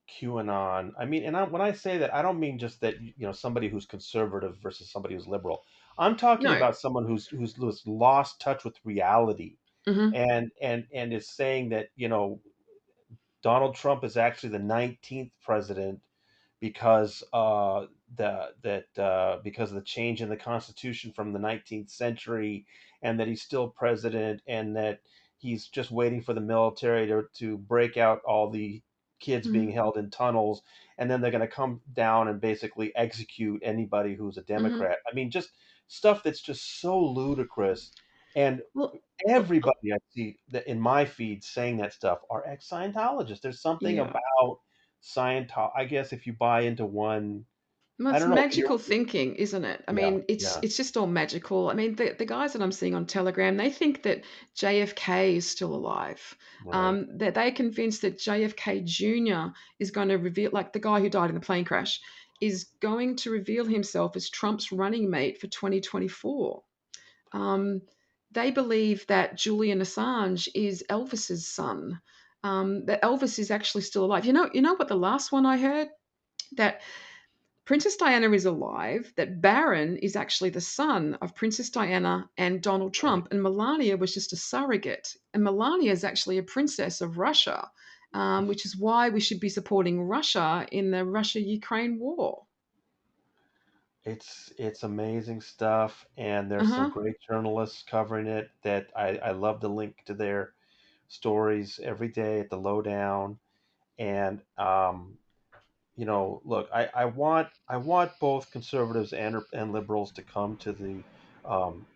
QAnon. I mean, and when I say that, I don't mean just that somebody who's conservative versus somebody who's liberal. I'm talking No. about someone who's lost touch with reality, Hmm. and is saying that Donald Trump is actually the 19th president because because of the change in the Constitution from the 19th century, and that he's still president, and that he's just waiting for the military to break out all the kids being Hmm. held in tunnels, and then they're going to come down and basically execute anybody who's a Hmm. Democrat. I mean, just stuff that's just so ludicrous. And Well, everybody I see that in my feed saying that stuff are ex-Scientologists. There's something yeah. about Scientology. I guess if you buy into one, Well, I it's don't know. magical thinking, isn't it? I Yeah, mean, it's yeah, it's just all magical. I mean, the guys that I'm seeing on Telegram, they think that JFK is still alive. right. That they're convinced that JFK Jr. is going to reveal, like the guy who died in the plane crash, is going to reveal himself as Trump's running mate for 2024. Um, they believe that Julian Assange is Elvis's son. That Elvis is actually still alive. You know what the last one I heard? That Princess Diana is alive, that Barron is actually the son of Princess Diana and Donald Right. Trump, and Melania was just a surrogate. And Melania is actually a princess of Russia, which is why we should be supporting Russia in the Russia Ukraine war. It's amazing stuff, and Uh there's some huh. great journalists covering it that I love to link to their stories every day at the lowdown. And look, I want both conservatives and liberals to come to the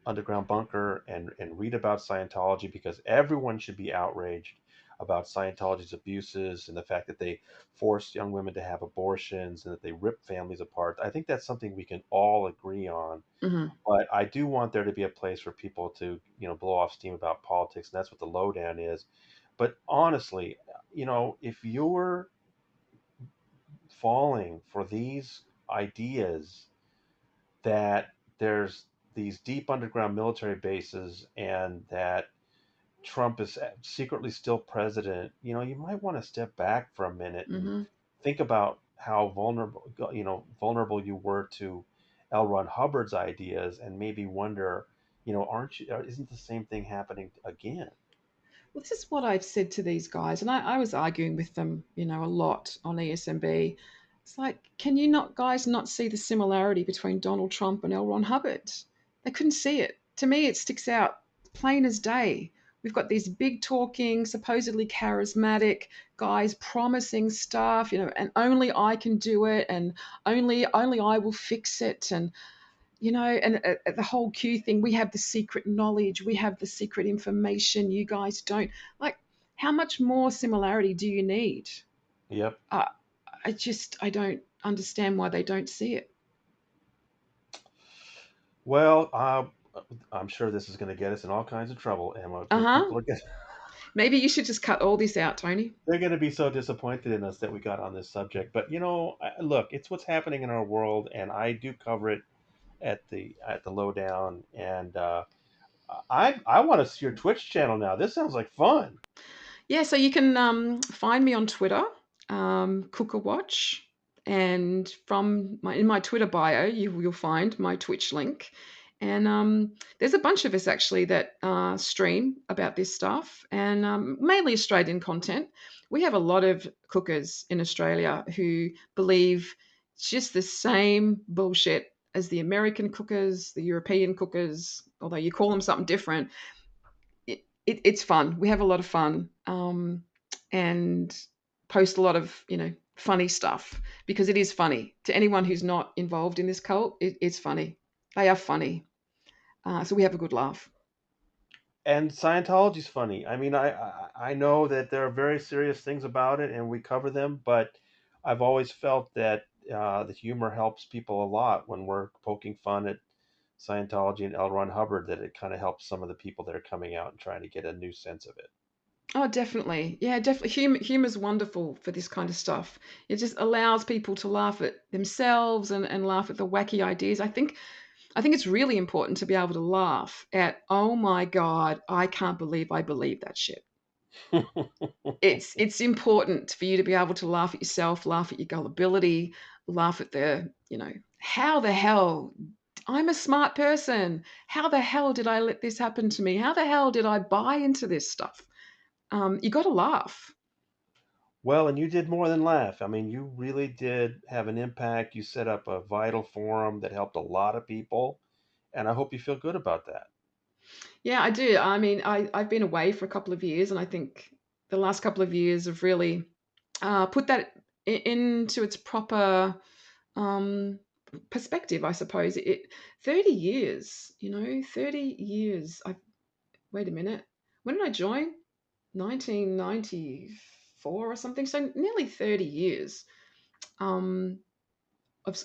underground bunker and read about Scientology, because everyone should be outraged about Scientology's abuses and the fact that they force young women to have abortions and that they rip families apart. I think that's something we can all agree on. Hmm. But I do want there to be a place for people to blow off steam about politics, and that's what the lowdown is. But honestly, if you're falling for these ideas that there's these deep underground military bases and that Trump is secretly still president, you might want to step back for a minute and Hmm. think about how vulnerable you were to L. Ron Hubbard's ideas, and maybe wonder, aren't you? Isn't the same thing happening again? Well, this is what I've said to these guys, and I was arguing with them, a lot on ESMB. It's like, can you not, guys, not see the similarity between Donald Trump and L. Ron Hubbard? They couldn't see it. To me, it sticks out plain as day. We've got these big talking, supposedly charismatic guys promising stuff, and only I can do it, and only I will fix it, and and the whole Q thing, we have the secret knowledge, we have the secret information, you guys don't. Like, how much more similarity do you need? Yep. Uh, I don't understand why they don't see it. Well, I'm sure this is going to get us in all kinds of trouble, Emma. Uh huh. People are getting, Maybe you should just cut all this out, Tony. they're going to be so disappointed in us that we got on this subject. But look, it's what's happening in our world, and I do cover it at the lowdown. And I want to see your Twitch channel now. This sounds like fun. Yeah, so you can find me on Twitter, Cooker Watch, and from my in my Twitter bio, you'll find my Twitch link. And there's a bunch of us actually that stream about this stuff, and mainly Australian content. We have a lot of cookers in Australia who believe it's just the same bullshit as the American cookers, the European cookers, although you call them something different. It's fun. We have a lot of fun, and post a lot of funny stuff because it is funny to anyone who's not involved in this cult. It's funny. They are funny, so we have a good laugh. And Scientology's funny. I mean, I know that there are very serious things about it, and we cover them. But I've always felt that the humor helps people a lot when we're poking fun at Scientology and L. Ron Hubbard. That it kind of helps some of the people that are coming out and trying to get a new sense of it. Oh, definitely. Yeah, definitely. Humor's wonderful for this kind of stuff. It just allows people to laugh at themselves and laugh at the wacky ideas. I think it's really important to be able to laugh at, oh my God, I can't believe I believe that shit. It's important for you to be able to laugh at yourself, laugh at your gullibility, laugh at how the hell I'm a smart person. How the hell did I let this happen to me? How the hell did I buy into this stuff? You got to laugh. Well, and you did more than laugh. I mean, you really did have an impact. You set up a vital forum that helped a lot of people, and I hope you feel good about that. Yeah, I do. I mean, I've been away for a couple of years, and I think the last couple of years have really put that into its proper um, perspective, I suppose. 30 years, 30 years. Wait a minute. When did I join? 1994 or something. So nearly 30 years um,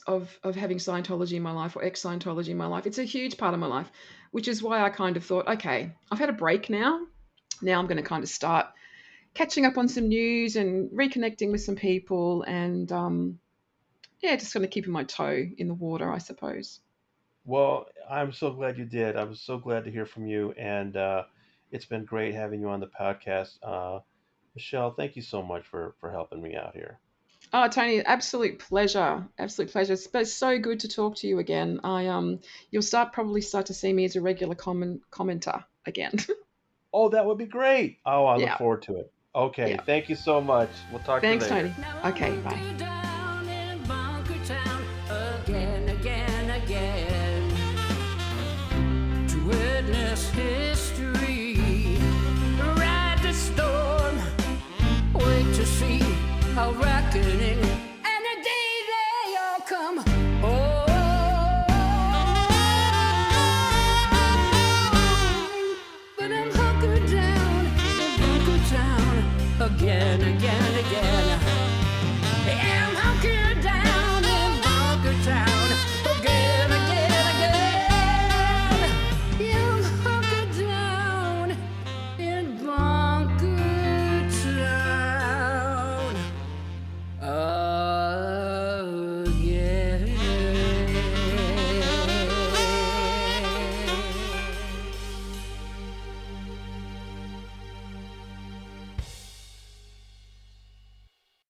of having Scientology in my life or ex-Scientology in my life. It's a huge part of my life, which is why I kind of thought, okay, I've had a break now. Now I'm going to kind of start catching up on some news and reconnecting with some people and yeah, just kind of keeping my toe in the water, I suppose. Well, I'm so glad you did. I was so glad to hear from you, and it's been great having you on the podcast. Michelle, thank you so much for helping me out here. Oh, Tony, absolute pleasure. Absolute pleasure. It's so good to talk to you again. You'll probably start to see me as a regular commenter again. Oh, that would be great. Oh, I look Yeah, forward to it. Okay, yeah. thank you so much. We'll talk to you Thanks, later. Tony. Okay, bye.